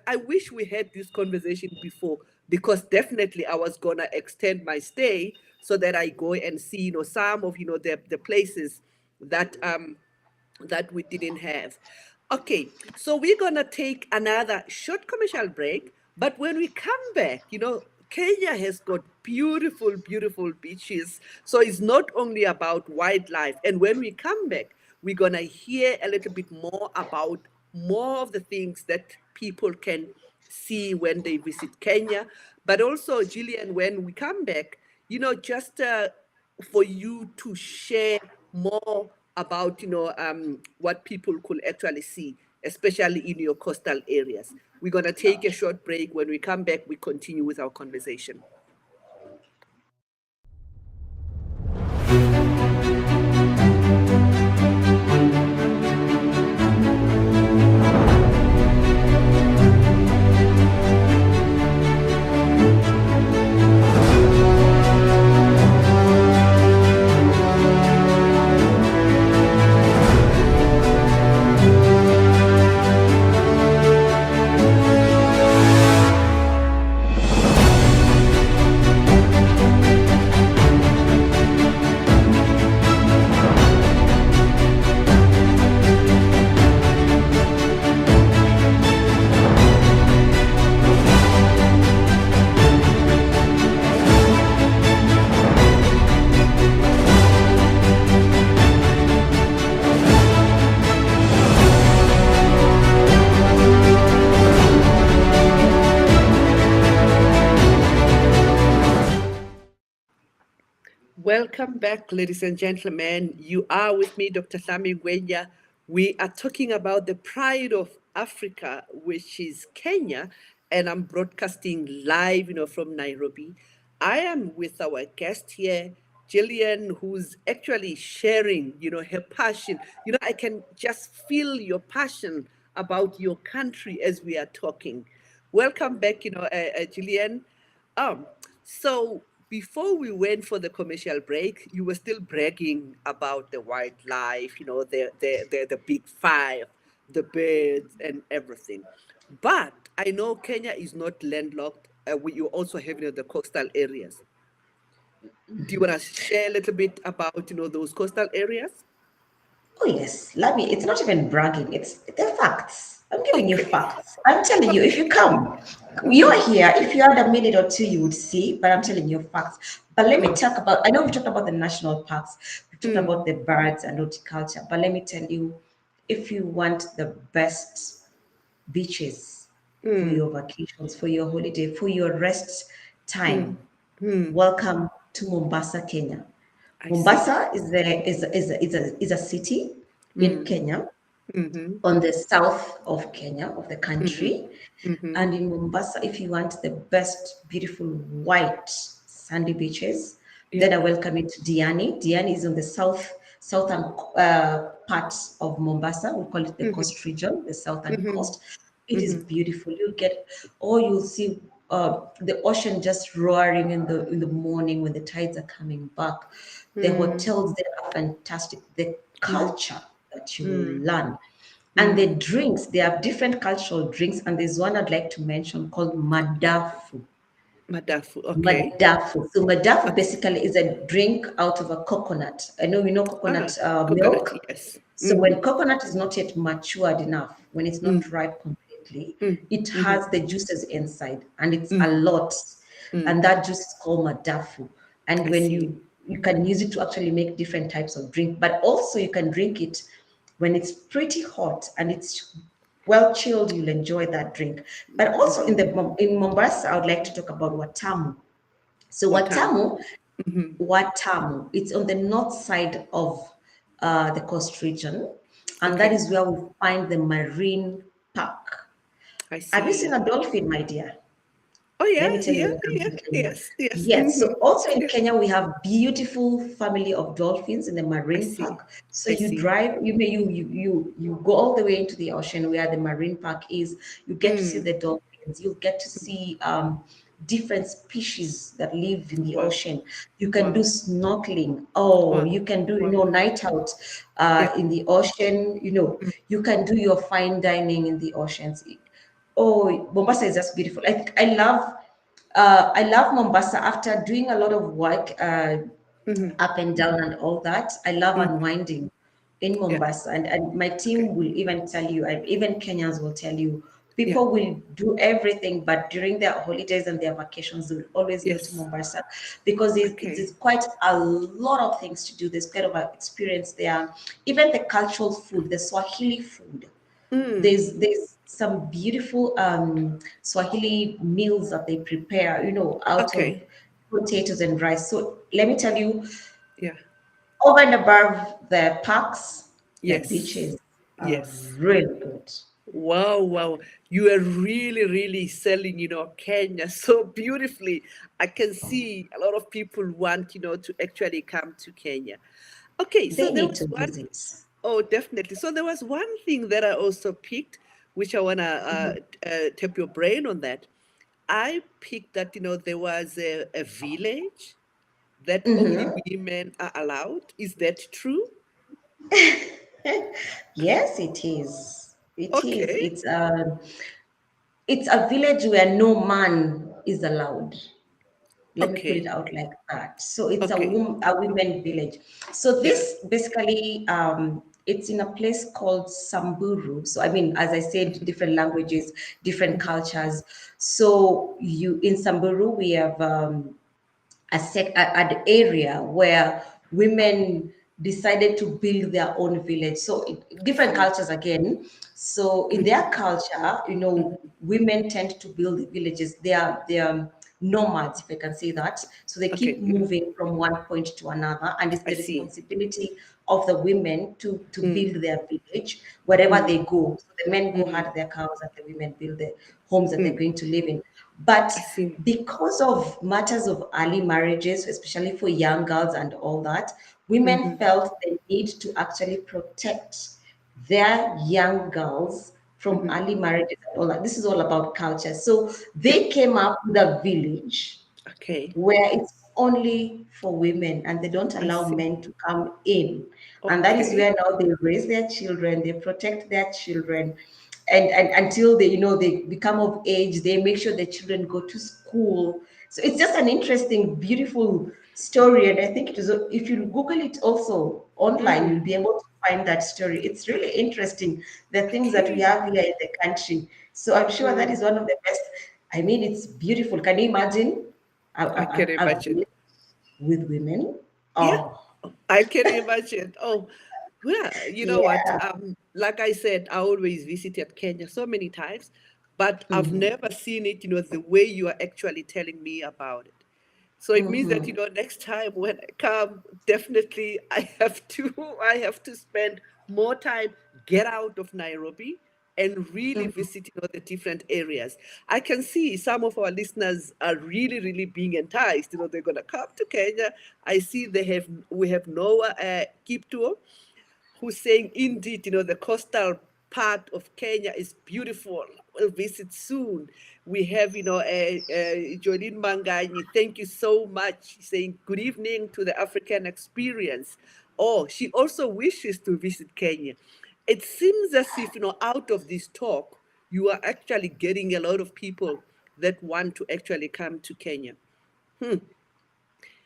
I wish we had this conversation before, because definitely I was gonna extend my stay so that I go and see some of the places that we didn't have. Okay, so we're gonna take another short commercial break, but when we come back, Kenya has got beautiful, beautiful beaches. So it's not only about wildlife. And when we come back, we're gonna hear a little bit more about more of the things that people can see when they visit Kenya. But also, Gillian, when we come back, just for you to share more about what people could actually see, especially in your coastal areas. We're going to take a short break. When we come back, we continue with our conversation. Welcome back, ladies and gentlemen. You are with me, Dr. HLAMI Ngwenya. We are talking about the pride of Africa, which is Kenya, and I'm broadcasting live, from Nairobi. I am with our guest here, Gillian, who's actually sharing, her passion. I can just feel your passion about your country as we are talking. Welcome back, Gillian. Um, so before we went for the commercial break, you were still bragging about the wildlife, the big five, the birds and everything. But I know Kenya is not landlocked. You also have, the coastal areas. Do you want to share a little bit about, those coastal areas? Oh yes, let me. It's not even bragging. It's the facts. I'm giving you Okay. facts. I'm telling you, if you come, you're here. If you had a minute or two, you would see. But I'm telling you facts. But let me talk about. I know we talked about the national parks. We talked about the birds and horticulture. But let me tell you, if you want the best beaches for your vacations, for your holiday, for your rest time, welcome to Mombasa, Kenya. I see. Mombasa is a city in Kenya, on the south of Kenya, of the country. And in Mombasa, if you want the best, beautiful, white, sandy beaches, Yeah. then I welcome you to Diani. Diani is on the southern part of Mombasa. We call it the coast region, the southern coast. It is beautiful. You'll see the ocean just roaring in the morning when the tides are coming back. The hotels there are fantastic. The culture that you will learn. And the drinks, they have different cultural drinks, and there's one I'd like to mention called Madafu. Madafu. Okay. Madafu. So Madafu basically is a drink out of a coconut. I know we know Ah, coconut coconut. milk. Yes. So when coconut is not yet matured enough, when it's not ripe completely, it has the juices inside, and it's a lot. And that juice is called Madafu. And I when see. you can use it to actually make different types of drink, but also you can drink it when it's pretty hot and it's well chilled, you'll enjoy that drink. But also in Mombasa, I would like to talk about Watamu. So Watam. Watamu, it's on the north side of the coast region, and that Okay. is where we find the marine park. I Have you seen see. a dolphin, my dear? Oh Let yeah, me tell you, yeah, when it yeah. comes to Kenya. Yes, yes. Yes, so also in Yeah. Kenya, we have beautiful family of dolphins in the I marine see. park. So I you see. drive, you go all the way into the ocean where the marine park is. You get to see the dolphins. You get to see different species that live in the Wow. ocean. You can do Wow. snorkeling. Oh, Wow. you can do, Wow. night out Yeah. in the ocean. You can do your fine dining in the oceans. Oh, Mombasa is just beautiful. I love Mombasa after doing a lot of work up and down and all that. I love unwinding in Yeah. Mombasa, and my Okay. team will even tell you, and even Kenyans will tell you, Yeah. people will do everything, but during their holidays and their vacations, they'll always go to Yes. Mombasa because it's Okay. quite a lot of things to do. There's quite of an experience there. Even the cultural food, the Swahili food. There's some beautiful Swahili meals that they prepare, out of Okay. potatoes and rice. So let me tell you, Yeah. over and above the parks, the Yes. beaches are Yes. really good. Wow, wow. You are really, really selling, Kenya so beautifully. I can see a lot of people want, to actually come to Kenya. Okay, so They there need was to one, visit. oh, definitely. So there was one thing that I also picked, which I want to tap your brain on that. I picked that, there was a village that only women are allowed. Is that true? Yes, it is. It is. Okay, It's a village where no man is allowed. Let me put it okay, out like that. So it's okay. a women village. So Yeah. this basically it's in a place called Samburu. So I mean, as I said, different languages, different cultures. So you in Samburu we have an area where women decided to build their own village. So different cultures again. So in their culture, women tend to build villages. nomads, if I can say that. So they keep Okay. moving from one point to another, and it's I the see. responsibility of the women to build their village wherever they go. So the men go herd their cows, and the women build the homes that they're going to live in. But I see. because of matters of early marriages, especially for young girls and all that, women felt the need to actually protect their young girls from early marriages and all that. This is all about culture. So Yeah. they came up with a village Okay. where it's only for women and they don't I allow see. men to come in. And that is Okay. where now they raise their children, they protect their children, and until they, they become of age, they make sure their children go to school. So it's just an interesting, beautiful story. And I think it is, if you Google it also online, you'll be able to find that story. It's really interesting, the things that we Okay. have here in the country. So I'm sure that is one of the best. I mean, it's beautiful. Can you imagine I can a imagine. village with women? Yeah, Oh, I can imagine. Oh, well, you know what? yeah. Like I said, I always visited Kenya so many times, but I've never seen it, the way you are actually telling me about it. So it means that, next time when I come, definitely I have to spend more time, get out of Nairobi and really visit, the different areas. I can see some of our listeners are really, really being enticed. They're gonna come to Kenya. I see we have Noah Kiptuo, who's saying, indeed, the coastal part of Kenya is beautiful. We'll visit soon. We have, Jolene Manganyi. Thank you so much. She's saying, good evening to the African experience. Oh, she also wishes to visit Kenya. It seems as if, out of this talk, you are actually getting a lot of people that want to actually come to Kenya.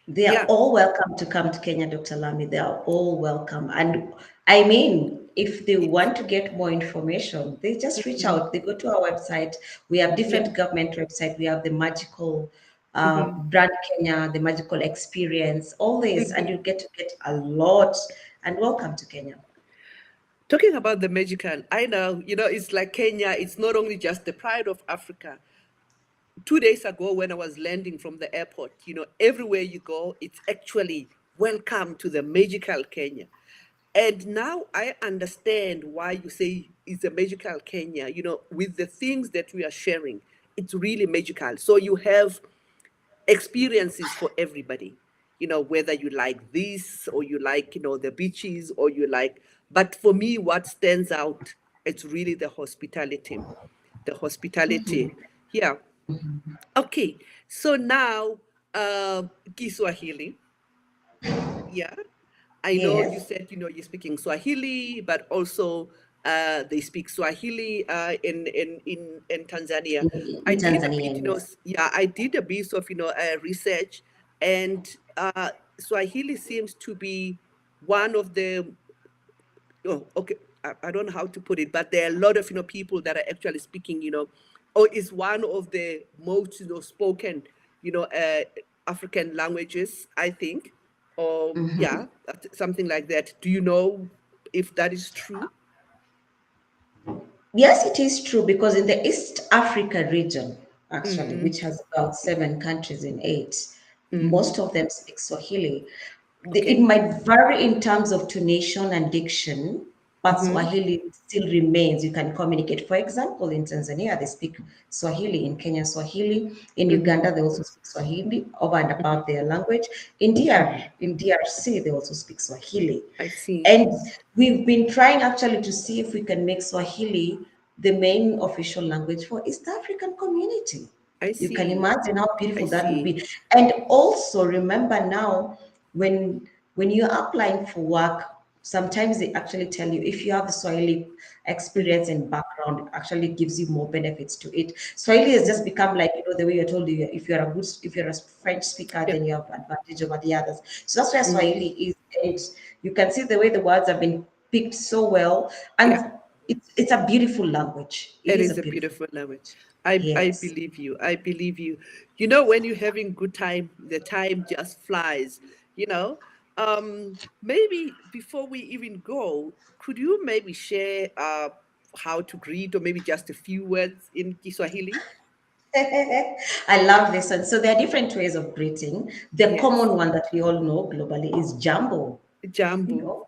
They are Yeah. all welcome to come to Kenya, Dr. Lami. They are all welcome. And I mean, if they want to get more information, they just reach out. They go to our website. We have Yeah. different government website. We have the magical brand Kenya, the magical experience, all this, and you get a lot. And welcome to Kenya. Talking about the magical, I know, it's like Kenya, it's not only just the pride of Africa. 2 days ago, when I was landing from the airport, everywhere you go, it's actually welcome to the magical Kenya. And now I understand why you say it's a magical Kenya, with the things that we are sharing. It's really magical. So you have experiences for everybody, whether you like this or you like, the beaches or you like, but for me, what stands out, it's really the hospitality. The hospitality. Yeah. Okay. So now, Kiswahili. Yeah. I know you Yes, said, you're speaking Swahili, but also they speak Swahili in Tanzania. I in did a Tanzania, bit, yes. yeah, I did a bit of, research, and Swahili seems to be one of the, oh, okay, I don't know how to put it, but there are a lot of, people that are actually speaking, or is one of the most, spoken, African languages, I think, or yeah, something like that. Do you know if that is true? Yes, it is true because in the East Africa region, actually, which has about 7 countries in eight, most of them speak Swahili. It Okay. might vary in terms of tonation and diction, but Swahili still remains. You can communicate. For example, in Tanzania, they speak Swahili. In Kenya, Swahili. In Uganda, they also speak Swahili over and above their language. In DRC, they also speak Swahili. I see. And we've been trying actually to see if we can make Swahili the main official language for East African community. I You can see. imagine how I beautiful that would see. be. And also remember now, when you're applying for work, sometimes they actually tell you if you have the Swahili experience and background, it actually gives you more benefits to it. Swahili has just become like, the way you're told, if you're a French speaker, Yeah. then you have advantage over the others. So that's where Swahili is. And you can see the way the words have been picked so well. Yeah. And it's a beautiful language. It It is a is a beautiful beautiful language. language. I Yes. believe you. I believe you. When you're having good time, the time just flies. You know. Maybe before we even go, could you maybe share how to greet, or maybe just a few words in Kiswahili? I love this one. So there are different ways of greeting. The Yes. common one that we all know globally is Jambo. You Jambo. know,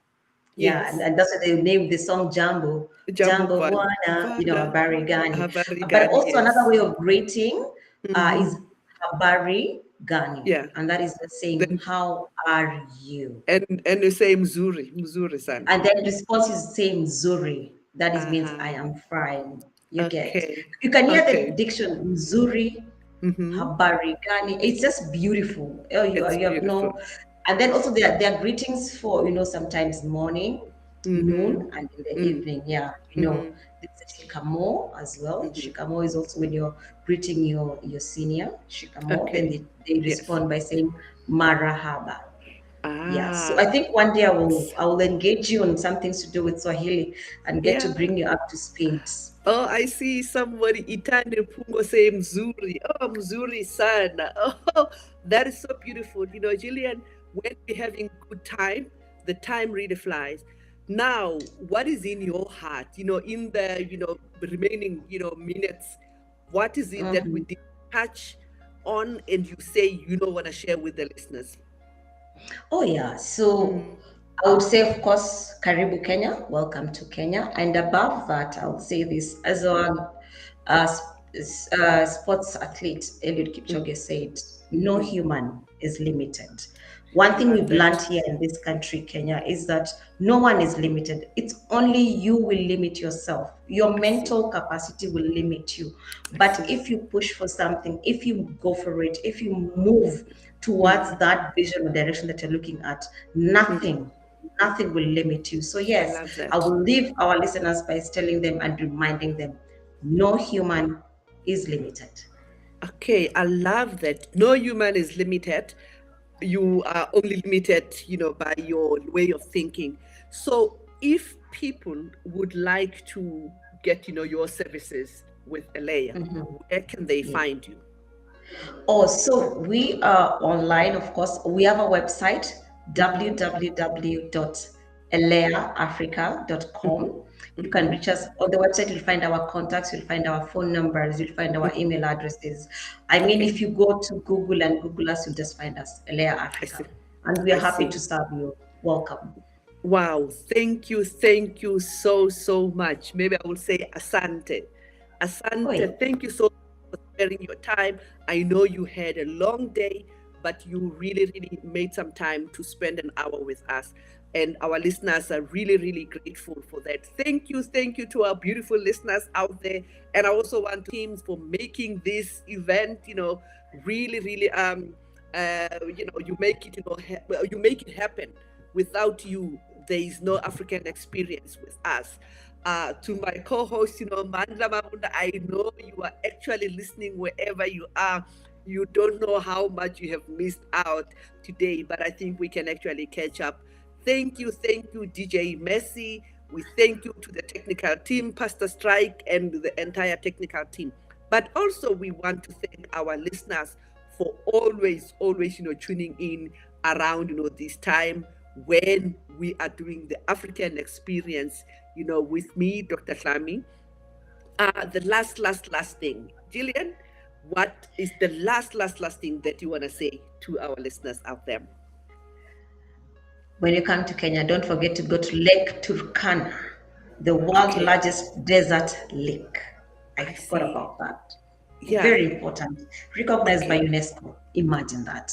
yeah, Yes. and that's why they named the song Jambo. Jambo Jambo Bwana. Bwana, Bwana. Habari Gani. Habari But gani, also another yes. way of greeting Mm-hmm. is Habari Gani. Yeah. And that is just saying, Then how are you? and you say mzuri sana. And then response is saying Zuri. That is means I Uh-huh. am fine. You get. Okay. You can hear the Okay. diction Zuri, Mm-hmm. Habari Gani. It's just beautiful. Oh, It's you have beautiful. no, and then also there are greetings for sometimes morning, Mm-hmm. noon, and in the Mm. evening. Yeah, Mm-hmm. there's a shikamo as well. Mm-hmm. Shikamo is also when you're greeting your senior. Shikamo. Then Okay. they Yes. respond by saying Marahaba. Yeah, so I Ah. think one day I will engage you on something to do with Swahili and get to Yeah. bring you up to speed. Oh, I see somebody Itani Pungo say mzuri. Oh, mzuri sana. Oh, that is so beautiful. Gillian, when we're having good time, the time really flies. Now, what is in your heart? In the remaining minutes, what is it that we Mhm. did touch on and you say want to share with the listeners? Oh yeah, so I would say, of course, Karibu Kenya, welcome to Kenya, and above that, I would say this as a sports athlete, Eliud Kipchoge said, "No human is limited." One I thing love we've learned that. here in this country, Kenya, is that no one is limited. It's only you will limit yourself. Your I see. mental capacity will limit you. I But see. if you push for something, if you go for it, if you move towards that vision or direction that you're looking at, nothing will limit you. So I yes, love I that. will leave our listeners by telling them and reminding them, no human is limited. Okay, I love that. No human is limited. You are only limited, by your way of thinking. So if people would like to get, your services with Alea, where can they Yeah. find you? Oh, so we are online, of course. We have a website, www.eleaafrica.com. You can reach us on the website. You'll find our contacts, you'll find our phone numbers, you'll find our email addresses. I mean, Okay, if you go to Google and Google us, you'll just find us, Elea I see. Africa. And we are I happy see. to serve you. Welcome. Wow, thank you so much. Maybe I will say asante. Oh, yeah. Asante, thank you so much for sparing your time. I know you had a long day, but you really made some time to spend an hour with us. And our listeners are really grateful for that. Thank you to our beautiful listeners out there. And I also want to teams for making this event, really you make it, you make it happen. Without you, there is no African experience with us. To my co-host, Mandla Mabunda, I know you are actually listening wherever you are. You don't know how much you have missed out today, but I think we can actually catch up. Thank you, DJ Messi. We thank you to the technical team, Pastor Strike, and the entire technical team. But also, we want to thank our listeners for always, tuning in around, this time when we are doing the African experience, with me, Dr. HLAMI. The last thing, Gillian, what is the last thing that you want to say to our listeners out there? When you come to Kenya, don't forget to go to Lake Turkana, the world's Okay. largest desert lake. I I forgot see. about that. Yeah. Very important. Recognized by Okay. UNESCO. Imagine that.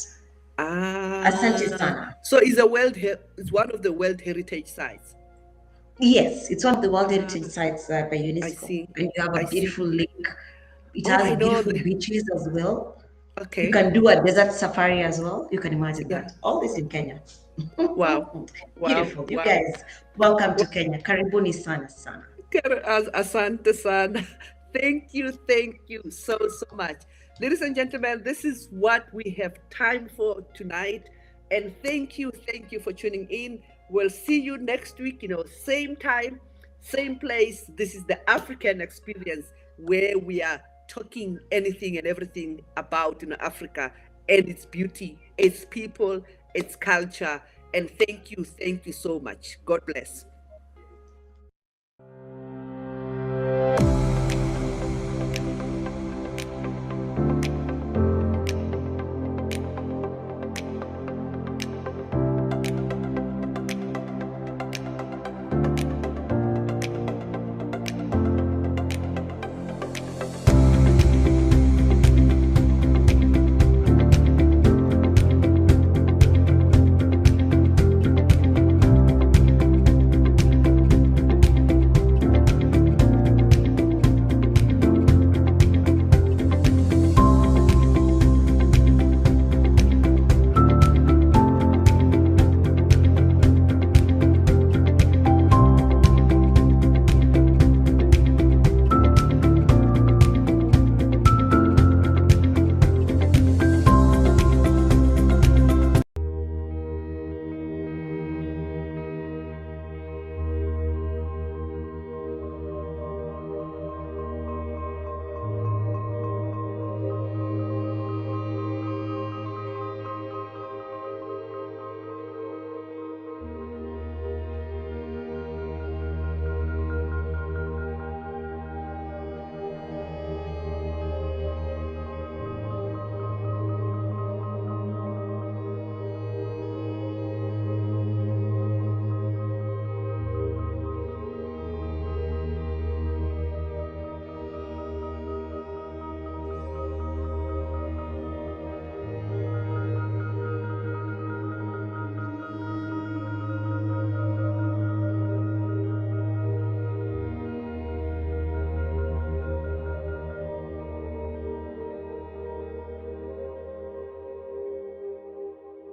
Ah. Asante sana. So it's one of the World Heritage Sites. Yes, it's one of the World Heritage Sites by I UNESCO. see. And you have I a see. beautiful lake. It Oh, I has know. beautiful beaches as well. Okay. You can do a desert safari as well. You can imagine Yeah. that. All this in Kenya. Wow. Beautiful. You guys, welcome to Kenya. Karibuni sana sana. Asante sana. Thank you so much. Ladies and gentlemen, this is what we have time for tonight. And thank you for tuning in. We'll see you next week, same time, same place. This is the African experience where we are talking anything and everything about Africa and its beauty, its people, its culture. And thank you so much. God bless.